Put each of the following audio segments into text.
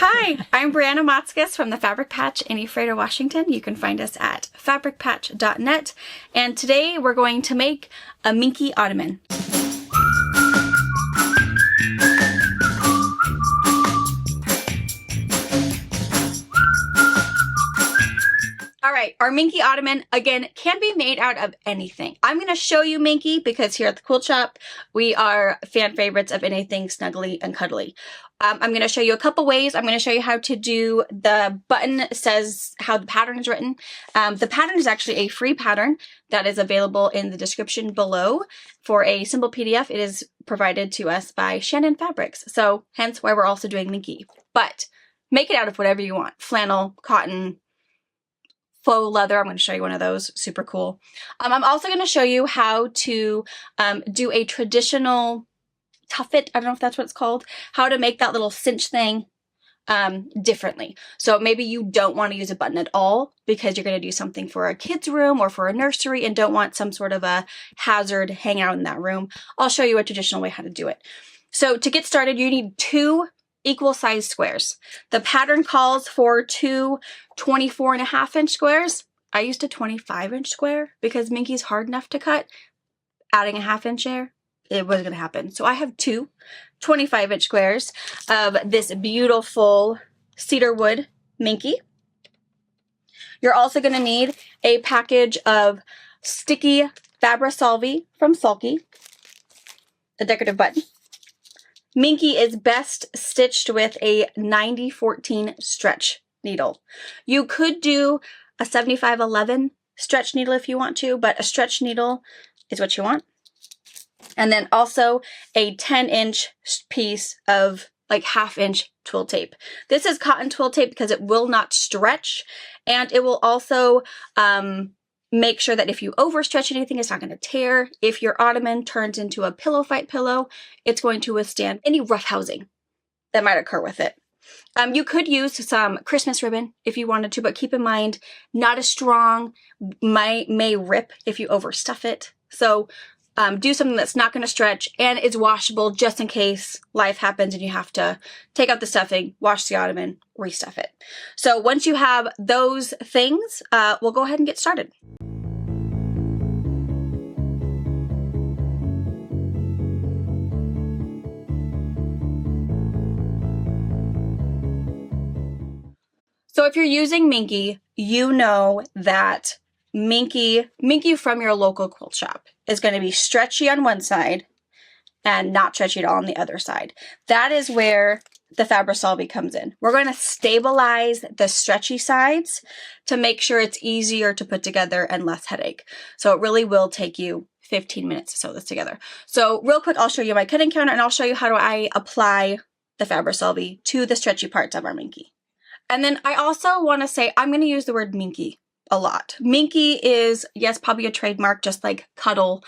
Hi, I'm Brianna Motzkus from the Fabric Patch in Ephrata, Washington. You can find us at fabricpatch.net, and today we're going to make a minky ottoman. All right, our minky ottoman, again, can be made out of anything. I'm going to show you minky because here at the Quilt Shop, we are fan favorites of anything snuggly and cuddly. I'm going to show you a couple ways. I'm going to show you how to do the button says how the pattern is written. The pattern is actually a free pattern that is available in the description below. For a simple PDF, it is provided to us by Shannon Fabrics. So hence why we're also doing minky. But make it out of whatever you want. Flannel, cotton, faux leather. I'm going to show you one of those. Super cool. I'm also going to show you how to do a traditional Tuffet, I don't know if that's what it's called, how to make that little cinch thing differently. So maybe you don't want to use a button at all because you're going to do something for a kid's room or for a nursery and don't want some sort of a hazard hanging out in that room. I'll show you a traditional way how to do it. So to get started, you need 2 equal sized squares. The pattern calls for 2 24.5-inch squares. I used a 25-inch square because minky's hard enough to cut. Adding a 1/2 inch there, it wasn't going to happen. So I have 2 25-inch squares of this beautiful cedar wood minky. You're also going to need a package of sticky Fabra-Solvy from Sulky, a decorative button. Minky is best stitched with a 90-14 stretch needle. You could do a 75-11 stretch needle if you want to, but a stretch needle is what you want. And then also a 10-inch piece of like 1/2 inch twill tape. This is cotton twill tape because it will not stretch, and it will also make sure that if you overstretch anything, it's not going to tear. If your ottoman turns into a pillow fight pillow, it's going to withstand any rough housing that might occur with it. You could use some Christmas ribbon if you wanted to, but keep in mind, not as strong, may rip if you overstuff it. So do something that's not going to stretch and is washable just in case life happens and you have to take out the stuffing, wash the ottoman, restuff it. So once you have those things, we'll go ahead and get started. So if you're using minky, you know that minky from your local quilt shop is going to be stretchy on one side and not stretchy at all on the other side. That is where the Fabra-Solvy comes in. We're going to stabilize the stretchy sides to make sure it's easier to put together and less headache. So it really will take you 15 minutes to sew this together. So real quick, I'll show you my cutting counter and I'll show you how do I apply the Fabra-Solvy to the stretchy parts of our minky. And then I also want to say I'm going to use the word minky a lot. Minky is, yes, probably a trademark, just like cuddle,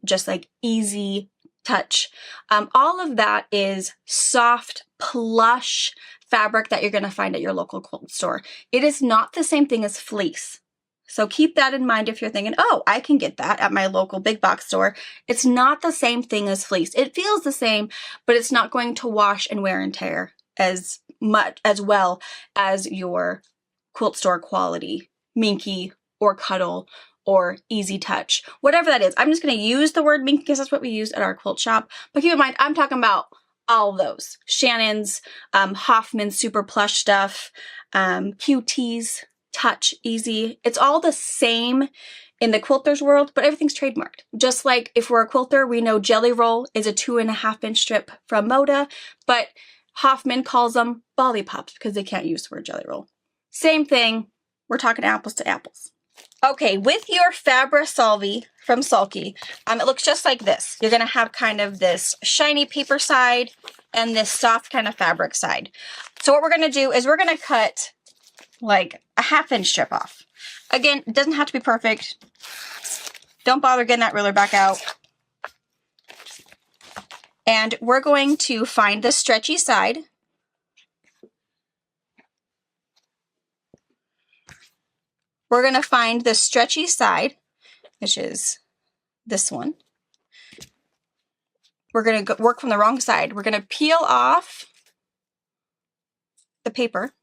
just like easy touch. All of that is soft, plush fabric that you're going to find at your local quilt store. It is not the same thing as fleece. So keep that in mind if you're thinking, oh, I can get that at my local big box store. It's not the same thing as fleece. It feels the same, but it's not going to wash and wear and tear as well as your quilt store quality minky or cuddle or easy touch, whatever that is. I'm just going to use the word minky because that's what we use at our quilt shop. But keep in mind, I'm talking about all of those. Shannon's, Hoffman's super plush stuff, QT's, touch, easy. It's all the same in the quilter's world, but everything's trademarked. Just like if we're a quilter, we know Jelly Roll is a 2.5-inch strip from Moda, but Hoffman calls them lollipops because they can't use the word Jelly Roll. Same thing. We're talking apples to apples. Okay, with your Fabra-Solvy from Sulky, it looks just like this. You're going to have kind of this shiny paper side and this soft kind of fabric side. So what we're going to do is we're going to cut like a 1/2 inch strip off. Again, it doesn't have to be perfect. Don't bother getting that ruler back out. And we're going to find the stretchy side. We're going to find the stretchy side, which is this one. We're going to work from the wrong side. We're going to peel off the paper,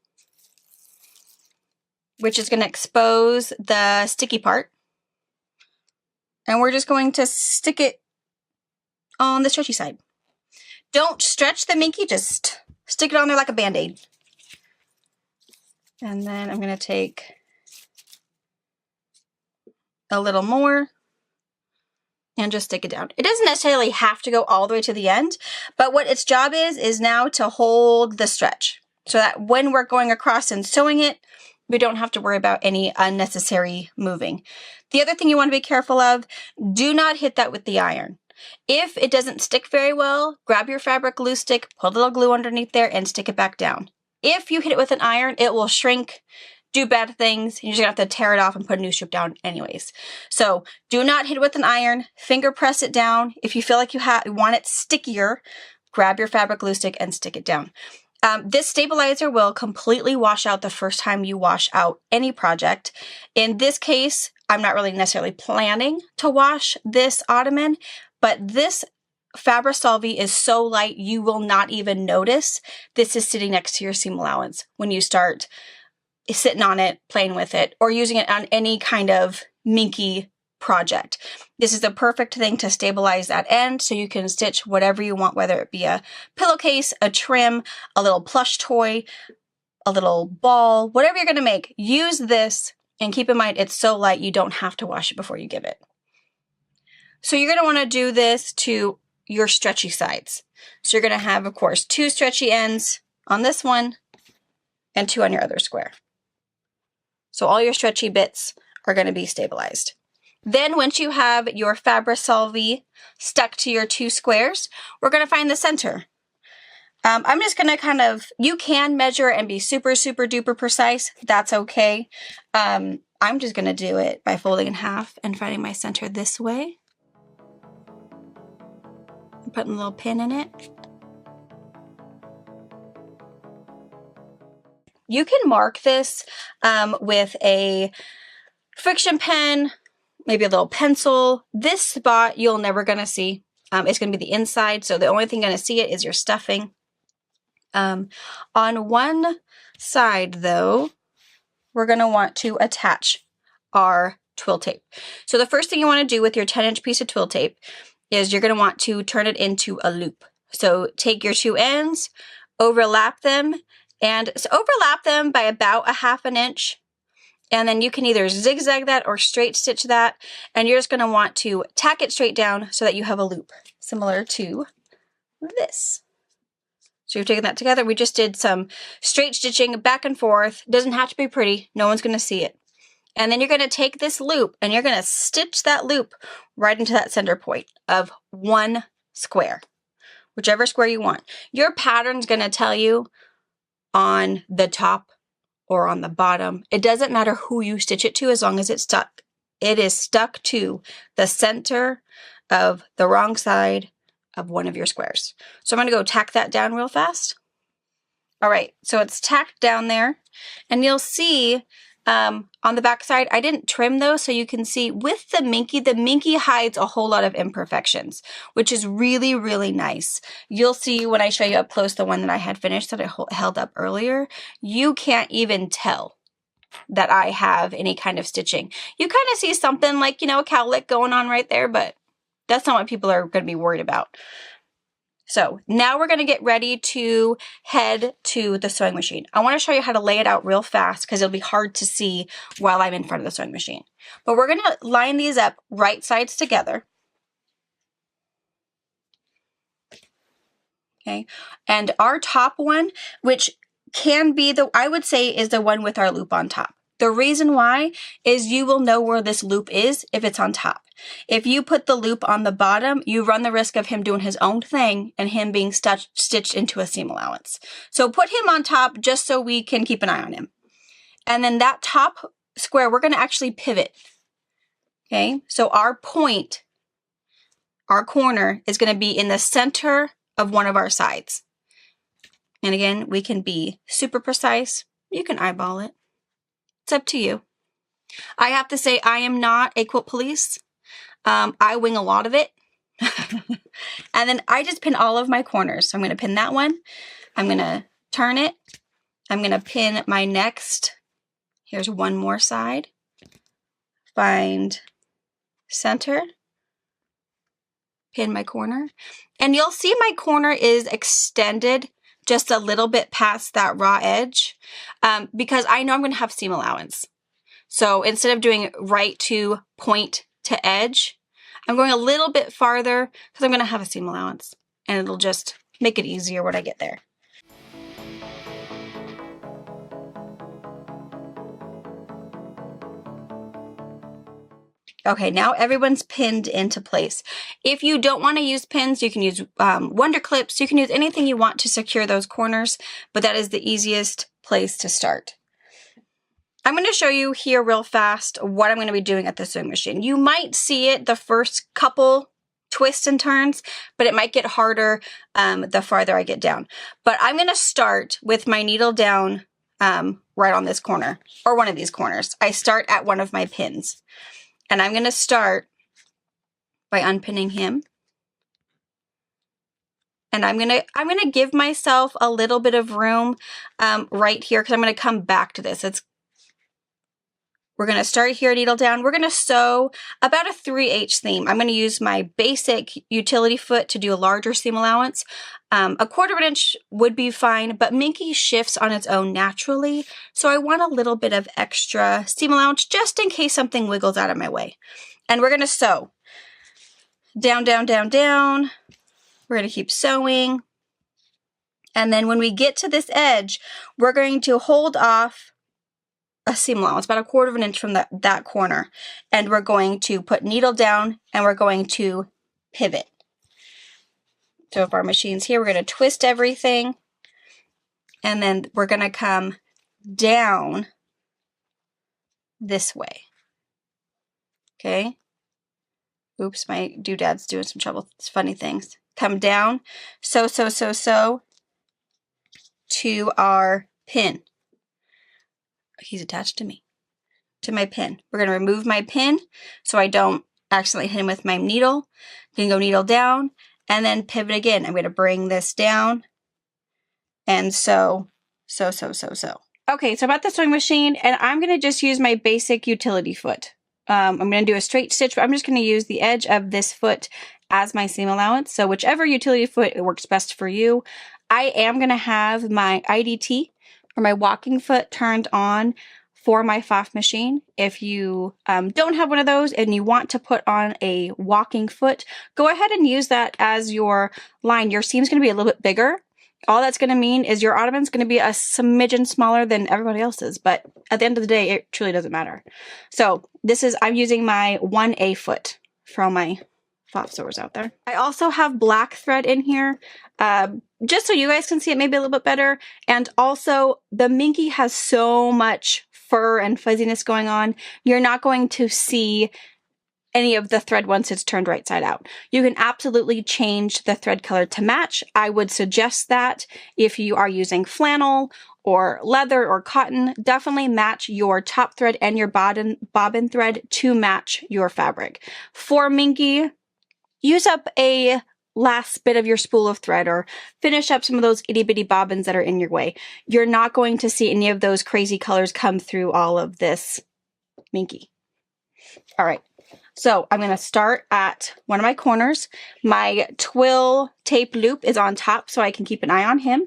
which is going to expose the sticky part. And we're just going to stick it on the stretchy side. Don't stretch the Minky, just stick it on there like a Band-Aid. And then I'm going to take a little more and just stick it down. It doesn't necessarily have to go all the way to the end, but what its job is now to hold the stretch so that when we're going across and sewing it, we don't have to worry about any unnecessary moving. The other thing you want to be careful of, do not hit that with the iron. If it doesn't stick very well, grab your fabric glue stick, put a little glue underneath there and stick it back down. If you hit it with an iron, it will shrink, do bad things. You're just gonna have to tear it off and put a new strip down anyways. So do not hit it with an iron, finger press it down. If you feel like you want it stickier, grab your fabric glue stick and stick it down. This stabilizer will completely wash out the first time you wash out any project. In this case, I'm not really necessarily planning to wash this Ottoman, but this Fabri-Solvi is so light you will not even notice this is sitting next to your seam allowance when you start sitting on it, playing with it, or using it on any kind of minky project. This is the perfect thing to stabilize that end so you can stitch whatever you want, whether it be a pillowcase, a trim, a little plush toy, a little ball, whatever you're going to make. Use this, and keep in mind it's so light you don't have to wash it before you give it. So you're going to want to do this to your stretchy sides. So you're going to have, of course, 2 stretchy ends on this one and 2 on your other square. So all your stretchy bits are going to be stabilized. Then once you have your Fabri-Solvi stuck to your 2 squares, we're going to find the center. I'm just going to kind of, you can measure and be super, super duper precise. That's okay. I'm just going to do it by folding in half and finding my center this way. Putting a little pin in it. You can mark this with a friction pen, maybe a little pencil. This spot you're never going to see. It's going to be the inside, so the only thing going to see it is your stuffing. On one side, though, we're going to want to attach our twill tape. So the first thing you want to do with your 10-inch piece of twill tape is you're going to want to turn it into a loop. So take your 2 ends, overlap them, and so overlap them by about 1/2 inch. And then you can either zigzag that or straight stitch that. And you're just going to want to tack it straight down so that you have a loop similar to this. So you've taken that together. We just did some straight stitching back and forth. Doesn't have to be pretty. No one's going to see it. And then you're going to take this loop and you're going to stitch that loop right into that center point of 1 square, whichever square you want. Your pattern's going to tell you on the top or on the bottom. It doesn't matter who you stitch it to as long as it's stuck. It is stuck to the center of the wrong side of one of your squares. So I'm going to go tack that down real fast. All right, so it's tacked down there, and you'll see on the back side, I didn't trim those, so you can see with the Minky hides a whole lot of imperfections, which is really, really nice. You'll see when I show you up close the one that I had finished that I held up earlier, you can't even tell that I have any kind of stitching. You kind of see something like, you know, a cowlick going on right there, but that's not what people are going to be worried about. So now we're going to get ready to head to the sewing machine. I want to show you how to lay it out real fast because it'll be hard to see while I'm in front of the sewing machine. But we're going to line these up right sides together. Okay. And our top one, which can be I would say is the one with our loop on top. The reason why is you will know where this loop is if it's on top. If you put the loop on the bottom, you run the risk of him doing his own thing and him being stitched into a seam allowance. So put him on top just so we can keep an eye on him. And then that top square, we're going to actually pivot. Okay, so our point, our corner is going to be in the center of one of our sides. And again, we can be super precise. You can eyeball it. It's up to you. I have to say I am not a quilt police. I wing a lot of it. And then I just pin all of my corners. So I'm going to pin that one. I'm going to turn it. I'm going to pin my next. Here's one more side. Find center. Pin my corner. And you'll see my corner is extended just a little bit past that raw edge because I know I'm going to have seam allowance. So instead of doing right to point to edge, I'm going a little bit farther because I'm going to have a seam allowance, and it'll just make it easier when I get there. Okay, now everyone's pinned into place. If you don't want to use pins, you can use Wonder Clips. You can use anything you want to secure those corners, but that is the easiest place to start. I'm going to show you here real fast what I'm going to be doing at the sewing machine. You might see it the first couple twists and turns, but it might get harder the farther I get down. But I'm going to start with my needle down right on this corner, or one of these corners. I start at one of my pins. And I'm going to start by unpinning him. And I'm going to give myself a little bit of room right here because I'm going to come back to this. We're going to start here, needle down. We're going to sew about a 3/8 seam. I'm going to use my basic utility foot to do a larger seam allowance. A 1/4 inch would be fine, but Minky shifts on its own naturally. So I want a little bit of extra seam allowance just in case something wiggles out of my way. And we're going to sew down, down, down, down. We're going to keep sewing. And then when we get to this edge, we're going to hold off a seam allowance, about a 1/4 inch from that corner. And we're going to put needle down and we're going to pivot. So if our machine's here, we're going to twist everything. And then we're going to come down this way. Okay. Oops, my doodad's doing some trouble. It's funny things. Come down, sew, sew, sew, sew to our pin. He's attached to me, to my pin. We're going to remove my pin so I don't accidentally hit him with my needle. I'm going to go needle down and then pivot again. I'm going to bring this down and sew, sew, sew, sew, sew. Okay, so I'm at the sewing machine and I'm going to just use my basic utility foot. I'm going to do a straight stitch, but I'm just going to use the edge of this foot as my seam allowance. So whichever utility foot it works best for you. I am going to have my IDT or my walking foot turned on for my Pouf machine. If you don't have one of those and you want to put on a walking foot, go ahead and use that as your line. Your seam's going to be a little bit bigger. All that's going to mean is your Ottoman's going to be a smidgen smaller than everybody else's, but at the end of the day, it truly doesn't matter. So I'm using my 1A foot for all my Pouf sewers out there. I also have black thread in here, just so you guys can see it maybe a little bit better. And also, the Minky has so much fur and fuzziness going on, you're not going to see any of the thread once it's turned right side out. You can absolutely change the thread color to match. I would suggest that if you are using flannel or leather or cotton, definitely match your top thread and your bobbin thread to match your fabric. For Minky, use up a last bit of your spool of thread or finish up some of those itty bitty bobbins that are in your way. You're not going to see any of those crazy colors come through all of this Minky. All right. So I'm going to start at one of my corners. My twill tape loop is on top so I can keep an eye on him.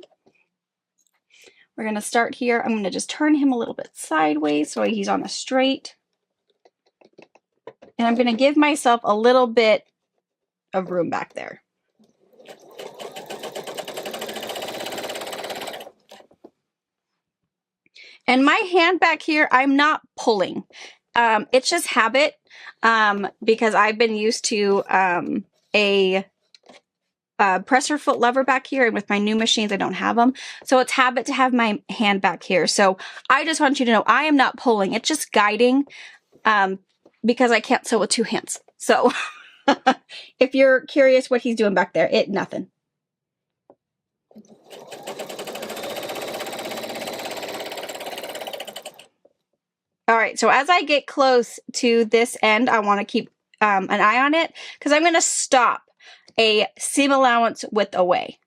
We're going to start here. I'm going to just turn him a little bit sideways so he's on a straight. And I'm going to give myself a little bit of room back there. And my hand back here, I'm not pulling. It's just habit because I've been used to a presser foot lever back here, and with my new machines, I don't have them. So it's habit to have my hand back here. So I just want you to know I am not pulling. It's just guiding because I can't sew with two hands. So if you're curious what he's doing back there, nothing. All right, so as I get close to this end, I want to keep an eye on it because I'm going to stop a seam allowance width away.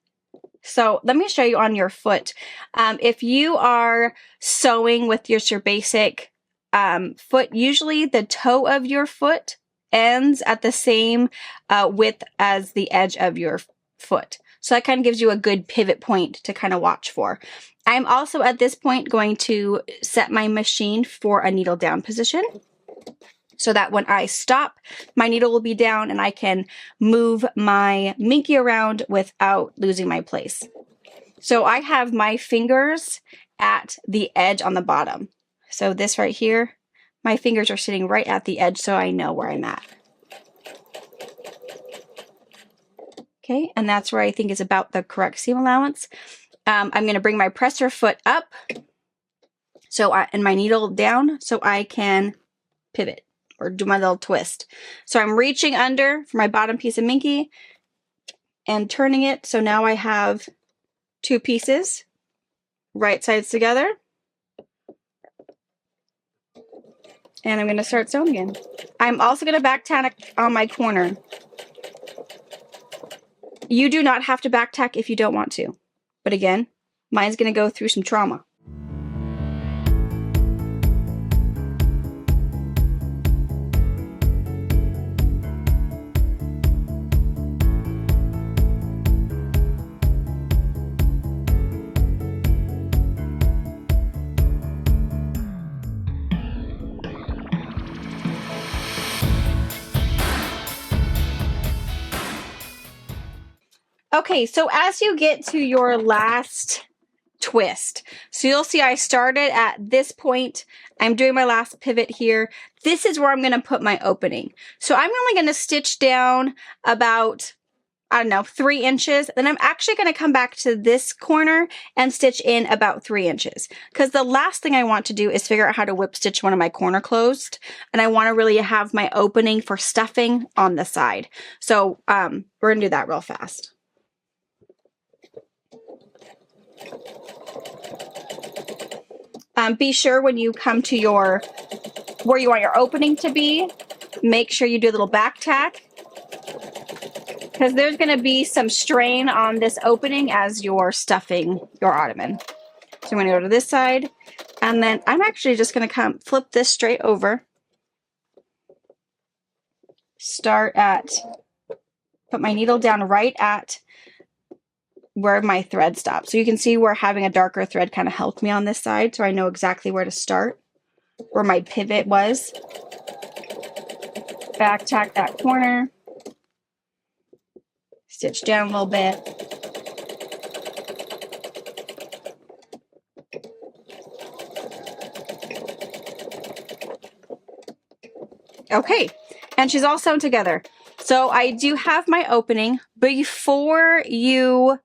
So let me show you on your foot. If you are sewing with just your basic foot, usually the toe of your foot ends at the same width as the edge of your foot. So that kind of gives you a good pivot point to kind of watch for. I'm also at this point going to set my machine for a needle down position so that when I stop, my needle will be down and I can move my Minky around without losing my place. So I have my fingers at the edge on the bottom. So this right here, my fingers are sitting right at the edge so I know where I'm at. Okay, and that's where I think is about the correct seam allowance. I'm going to bring my presser foot up and my needle down so I can pivot or do my little twist. So I'm reaching under for my bottom piece of Minky and turning it. So now I have two pieces, right sides together. And I'm going to start sewing again. I'm also going to back tack on my corner. You do not have to back tack if you don't want to. But again, mine's going to go through some trauma. Okay, so as you get to your last twist, so you'll see I started at this point. I'm doing my last pivot here. This is where I'm going to put my opening. So I'm only going to stitch down about, I don't know, 3 inches. Then I'm actually going to come back to this corner and stitch in about 3 inches. Because the last thing I want to do is figure out how to whip stitch one of my corner closed. And I want to really have my opening for stuffing on the side. So we're going to do that real fast. Be sure when you come to where you want your opening to be, make sure you do a little back tack because there's going to be some strain on this opening as you're stuffing your ottoman. So I'm going to go to this side and then I'm actually just going to flip this straight over. Put my needle down right at where my thread stops. So you can see where having a darker thread kind of helped me on this side. So I know exactly where to start, where my pivot was. Back tack that corner. Stitch down a little bit. Okay, and she's all sewn together. So I do have my opening. Before you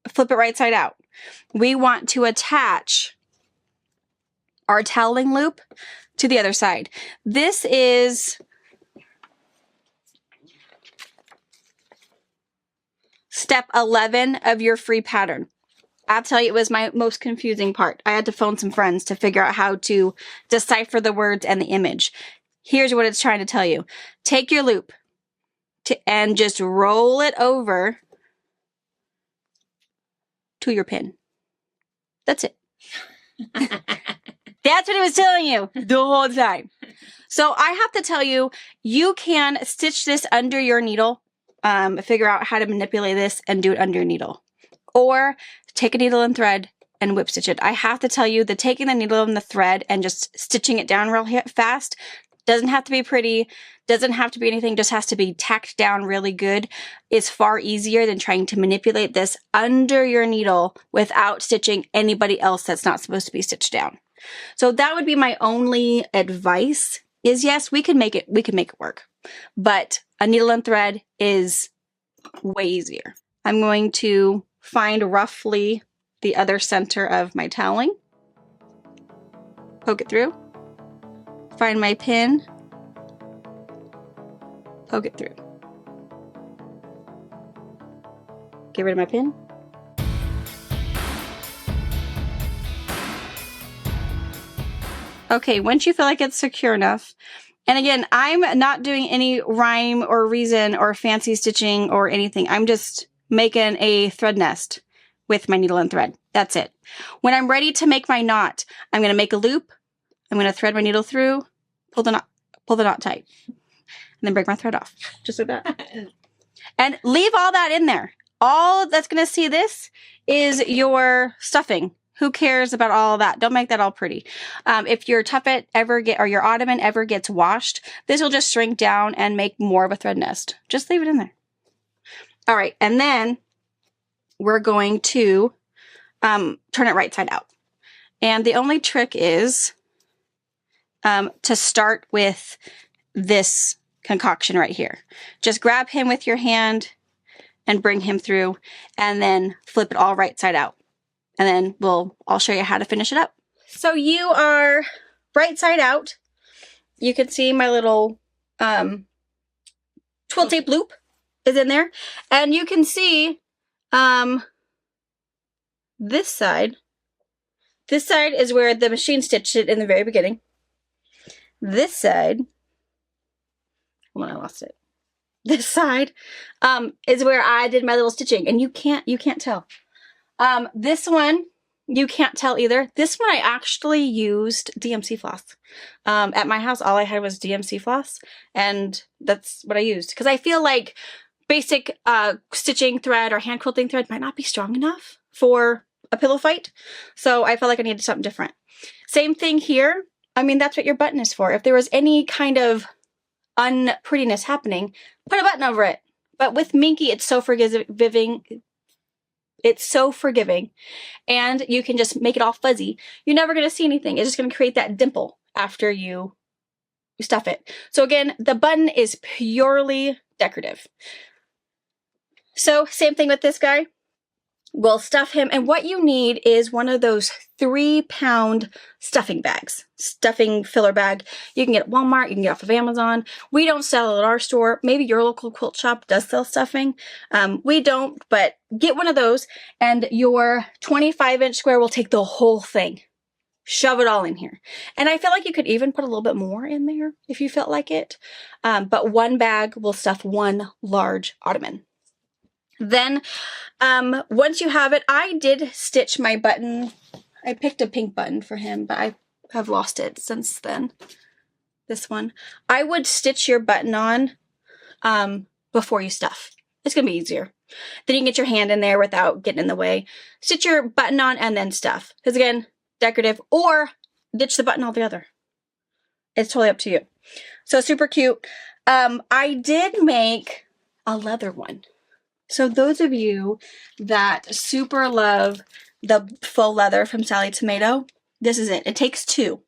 flip it right side out, we want to attach our toweling loop to the other side. This is step 11 of your free pattern. I'll tell you, it was my most confusing part. I had to phone some friends to figure out how to decipher the words and the image. Here's what it's trying to tell you. Take your loop and just roll it over to your pin. That's it. That's what it was telling you the whole time. So I have to tell you, you can stitch this under your needle, figure out how to manipulate this and do it under your needle. Or take a needle and thread and whip stitch it. I have to tell you that taking the needle and the thread and just stitching it down real fast doesn't have to be pretty, doesn't have to be anything, just has to be tacked down really good. It's far easier than trying to manipulate this under your needle without stitching anybody else that's not supposed to be stitched down. So that would be my only advice is yes, we can make it work. But a needle and thread is way easier. I'm going to find roughly the other center of my toweling. Poke it through. Find my pin, poke it through. Get rid of my pin. Okay, once you feel like it's secure enough, and again, I'm not doing any rhyme or reason or fancy stitching or anything. I'm just making a thread nest with my needle and thread. That's it. When I'm ready to make my knot, I'm going to make a loop. I'm going to thread my needle through, pull the knot tight, and then break my thread off. Just like that. And leave all that in there. All that's going to see this is your stuffing. Who cares about all of that? Don't make that all pretty. If your Tuffet or your Ottoman ever gets washed, this will just shrink down and make more of a thread nest. Just leave it in there. All right, and then we're going to turn it right side out. And the only trick is to start with this concoction right here. Just grab him with your hand and bring him through, and then flip it all right side out. And then I'll show you how to finish it up. So you are right side out. You can see my little twill tape loop is in there. And you can see this side. This side is where the machine stitched it in the very beginning. This side, hold on, I lost it. This side is where I did my little stitching, and you can't tell. This one, you can't tell either. This one I actually used DMC floss. At my house, all I had was DMC floss, and that's what I used. Because I feel like basic stitching thread or hand quilting thread might not be strong enough for a pillow fight. So I felt like I needed something different. Same thing here. I mean, that's what your button is for. If there was any kind of unprettiness happening, put a button over it. But with Minky, it's so forgiving. It's so forgiving, and you can just make it all fuzzy. You're never going to see anything. It's just going to create that dimple after you stuff it. So again, the button is purely decorative. So same thing with this guy. We'll stuff him, and what you need is one of those 3-pound stuffing bags, stuffing filler bag. You can get at Walmart, you can get off of Amazon. We don't sell it at our store. Maybe your local quilt shop does sell stuffing. We don't, but get one of those, and your 25-inch square will take the whole thing. Shove it all in here. And I feel like you could even put a little bit more in there if you felt like it. But one bag will stuff one large Ottoman. Then, once you have it, I did stitch my button. I picked a pink button for him, but I have lost it since then. This one. I would stitch your button on before you stuff. It's going to be easier. Then you can get your hand in there without getting in the way. Stitch your button on and then stuff. Because again, decorative, or ditch the button altogether. It's totally up to you. So super cute. I did make a leather one. So those of you that super love the faux leather from Sally Tomato, this is it. It takes two.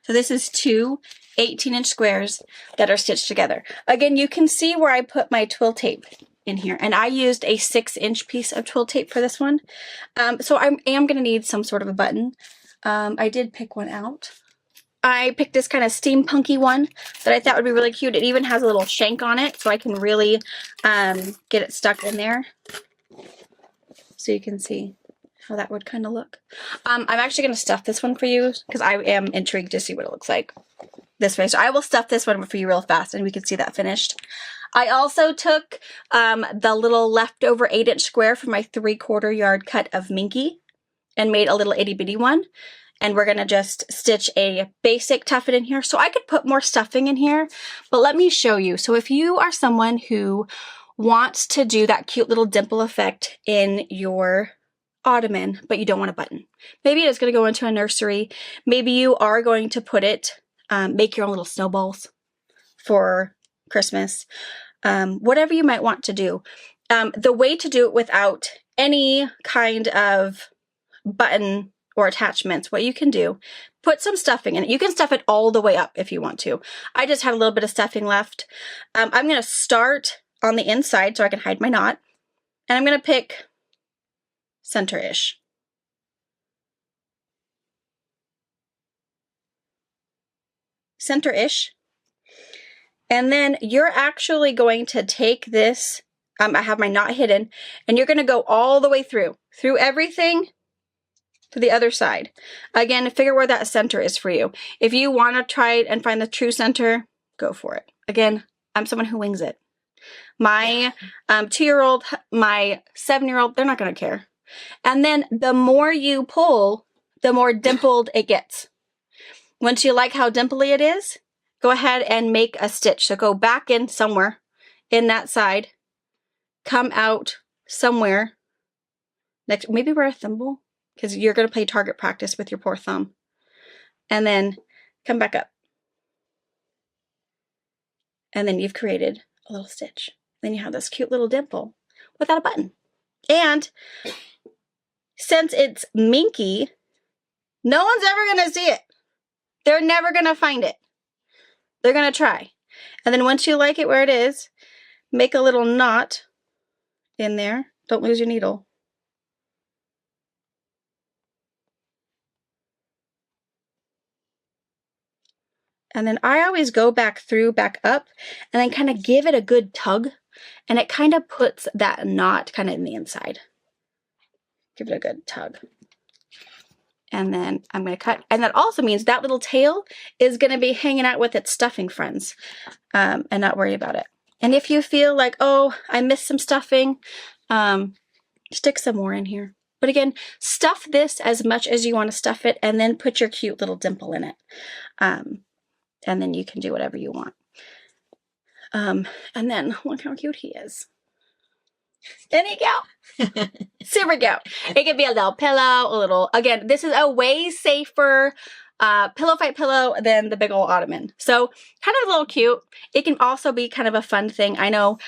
So this is two 18-inch squares that are stitched together. Again, you can see where I put my twill tape in here, and I used a 6-inch piece of twill tape for this one. So I am going to need some sort of a button. I did pick one out. I picked this kind of steampunky one that I thought would be really cute. It even has a little shank on it, so I can really get it stuck in there. So you can see how that would kind of look. I'm actually going to stuff this one for you because I am intrigued to see what it looks like this way. So I will stuff this one for you real fast and we can see that finished. I also took the little leftover 8-inch square from my 3/4 yard cut of Minky and made a little itty bitty one. And we're going to just stitch a basic tuffet in here. So I could put more stuffing in here, but let me show you. So if you are someone who wants to do that cute little dimple effect in your Ottoman, but you don't want a button. Maybe it's going to go into a nursery. Maybe you are going to put it, make your own little snowballs for Christmas. Whatever you might want to do. The way to do it without any kind of button or attachments, what you can do, put some stuffing in it. You can stuff it all the way up if you want to. I just have a little bit of stuffing left. I'm going to start on the inside so I can hide my knot. And I'm going to pick center-ish. Center-ish. And then you're actually going to take this, I have my knot hidden, and you're going to go all the way through everything to the other side. Again, figure where that center is for you. If you want to try it and find the true center, go for it. Again, I'm someone who wings it. My 2-year-old, my 7-year-old, they're not going to care. And then the more you pull, the more dimpled it gets. Once you like how dimply it is, go ahead and make a stitch. So go back in somewhere in that side, come out somewhere next, maybe wear a thimble because you're going to play target practice with your poor thumb. And then come back up. And then you've created a little stitch. Then you have this cute little dimple without a button. And since it's minky, no one's ever going to see it. They're never going to find it. They're going to try. And then once you like it where it is, make a little knot in there. Don't lose your needle. And then I always go back up, and then kind of give it a good tug. And it kind of puts that knot kind of in the inside. Give it a good tug. And then I'm going to cut. And that also means that little tail is going to be hanging out with its stuffing friends, and not worry about it. And if you feel like, oh, I missed some stuffing, stick some more in here. But again, stuff this as much as you want to stuff it, and then put your cute little dimple in it. And then you can do whatever you want. And then look how cute he is. There you go. Super cute. It could be a little pillow, a little, again, this is a way safer pillow fight pillow than the big old Ottoman. So kind of a little cute. It can also be kind of a fun thing. I know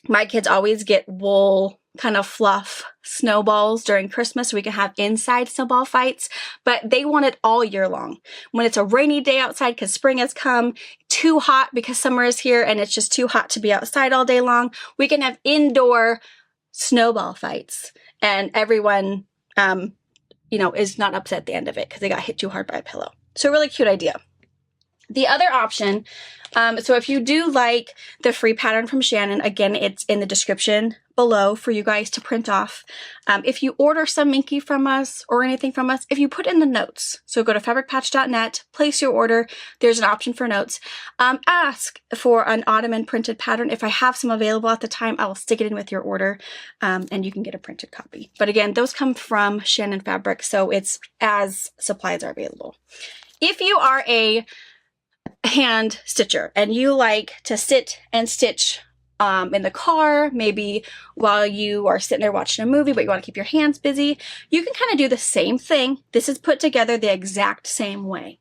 my kids always get wool kind of fluff snowballs during Christmas so we can have inside snowball fights, but they want it all year long. When it's a rainy day outside because spring has come, too hot because summer is here and it's just too hot to be outside all day long, we can have indoor snowball fights and everyone, you know, is not upset at the end of it because they got hit too hard by a pillow. So a really cute idea. The other option, so if you do like the free pattern from Shannon, again, it's in the description below for you guys to print off. If you order some Minky from us or anything from us, if you put in the notes, so go to fabricpatch.net, place your order, there's an option for notes. Ask for an Ottoman printed pattern. If I have some available at the time, I will stick it in with your order, and you can get a printed copy. But again, those come from Shannon Fabric, so it's as supplies are available. If you are a hand stitcher and you like to sit and stitch in the car, maybe while you are sitting there watching a movie, but you want to keep your hands busy, you can kind of do the same thing. This is put together the exact same way.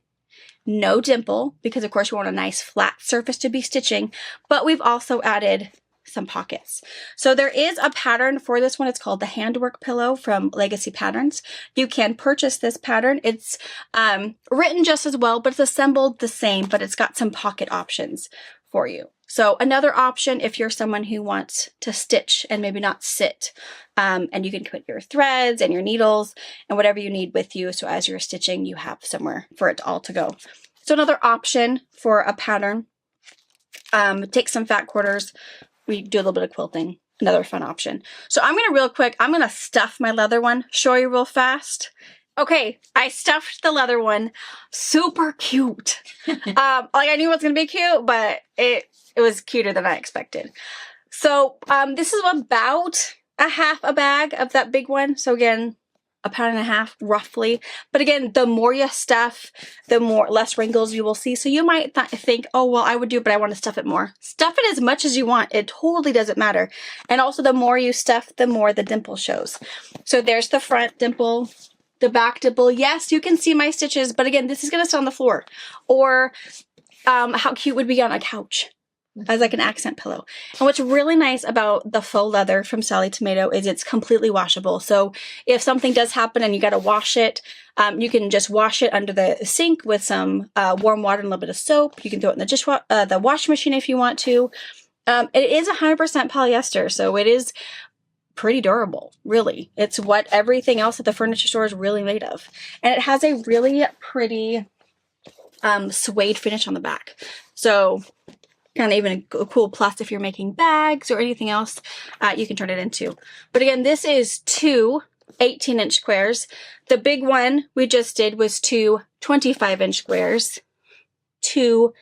No dimple, because of course you want a nice flat surface to be stitching, but we've also added some pockets. So there is a pattern for this one. It's called the Handwork Pillow from Legacy Patterns. You can purchase this pattern. It's written just as well, but it's assembled the same, but it's got some pocket options for you. So another option if you're someone who wants to stitch and maybe not sit, and you can put your threads and your needles and whatever you need with you. So as you're stitching, you have somewhere for it all to go. So another option for a pattern, take some fat quarters. We do a little bit of quilting, another fun option. So I'm going to real quick, I'm going to stuff my leather one, show you real fast. Okay, I stuffed the leather one. Super cute. Like I knew it was going to be cute, but it was cuter than I expected. So this is about a half a bag of that big one. So again, a pound and a half roughly. But again, the more you stuff, the less wrinkles you will see. So you might think, oh, well, I would do it, but I want to stuff it more. Stuff it as much as you want. It totally doesn't matter. And also the more you stuff, the more the dimple shows. So there's the front dimple, the back dimple. Yes, you can see my stitches, but again, this is going to sit on the floor. Or how cute would it be on a couch as like an accent pillow. And what's really nice about the faux leather from Sally Tomato is it's completely washable. So if something does happen and you got to wash it, you can just wash it under the sink with some warm water and a little bit of soap. You can throw it in the washing machine if you want to. It is 100% polyester, so it is pretty durable, really. It's what everything else at the furniture store is really made of. And it has a really pretty suede finish on the back. So kind of even a cool plus if you're making bags or anything else you can turn it into. But again, this is two 18-inch squares. The big one we just did was two 25-inch squares, two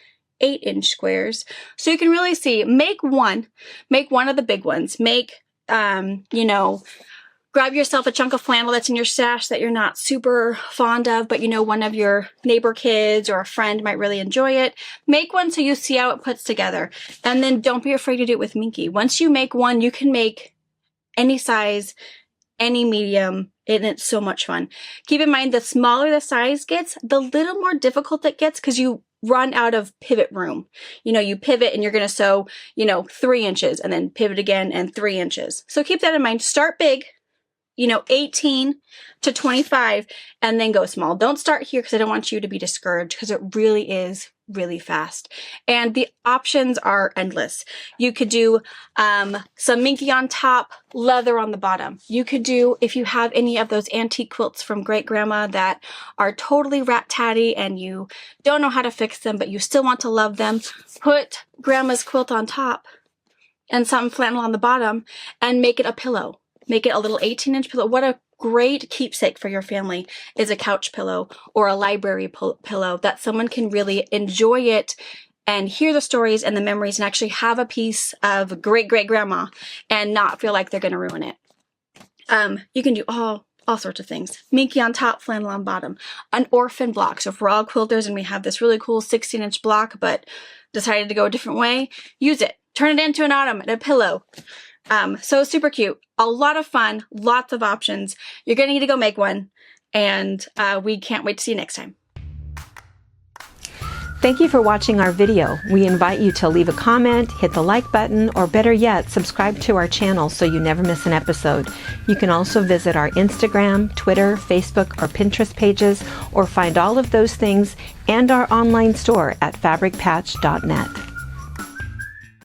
8-inch squares. So you can really see, make one of the big ones. Make, you know, grab yourself a chunk of flannel that's in your stash that you're not super fond of, but you know one of your neighbor kids or a friend might really enjoy it. Make one so you see how it puts together. And then don't be afraid to do it with Minky. Once you make one, you can make any size, any medium, and it's so much fun. Keep in mind, the smaller the size gets, the little more difficult it gets because you run out of pivot room. You know, you pivot and you're going to sew, you know, 3 inches and then pivot again and 3 inches. So keep that in mind. Start big, you know, 18 to 25, and then go small. Don't start here because I don't want you to be discouraged because it really is really fast. And the options are endless. You could do some Minky on top, leather on the bottom. You could do, if you have any of those antique quilts from great grandma that are totally rat-tatty and you don't know how to fix them, but you still want to love them, put grandma's quilt on top and some flannel on the bottom and make it a pillow. Make it a little 18-inch pillow. What a great keepsake for your family is a couch pillow or a library pillow that someone can really enjoy it and hear the stories and the memories and actually have a piece of great-great-grandma and not feel like they're going to ruin it. You can do all sorts of things. Minky on top, flannel on bottom. An orphan block. So if we're all quilters and we have this really cool 16-inch block but decided to go a different way, use it. Turn it into an ottoman, a pillow. So super cute, a lot of fun, lots of options. You're going to need to go make one, and we can't wait to see you next time. Thank you for watching our video. We invite you to leave a comment, hit the like button, or better yet, subscribe to our channel so you never miss an episode. You can also visit our Instagram, Twitter, Facebook, or Pinterest pages, or find all of those things and our online store at fabricpatch.net.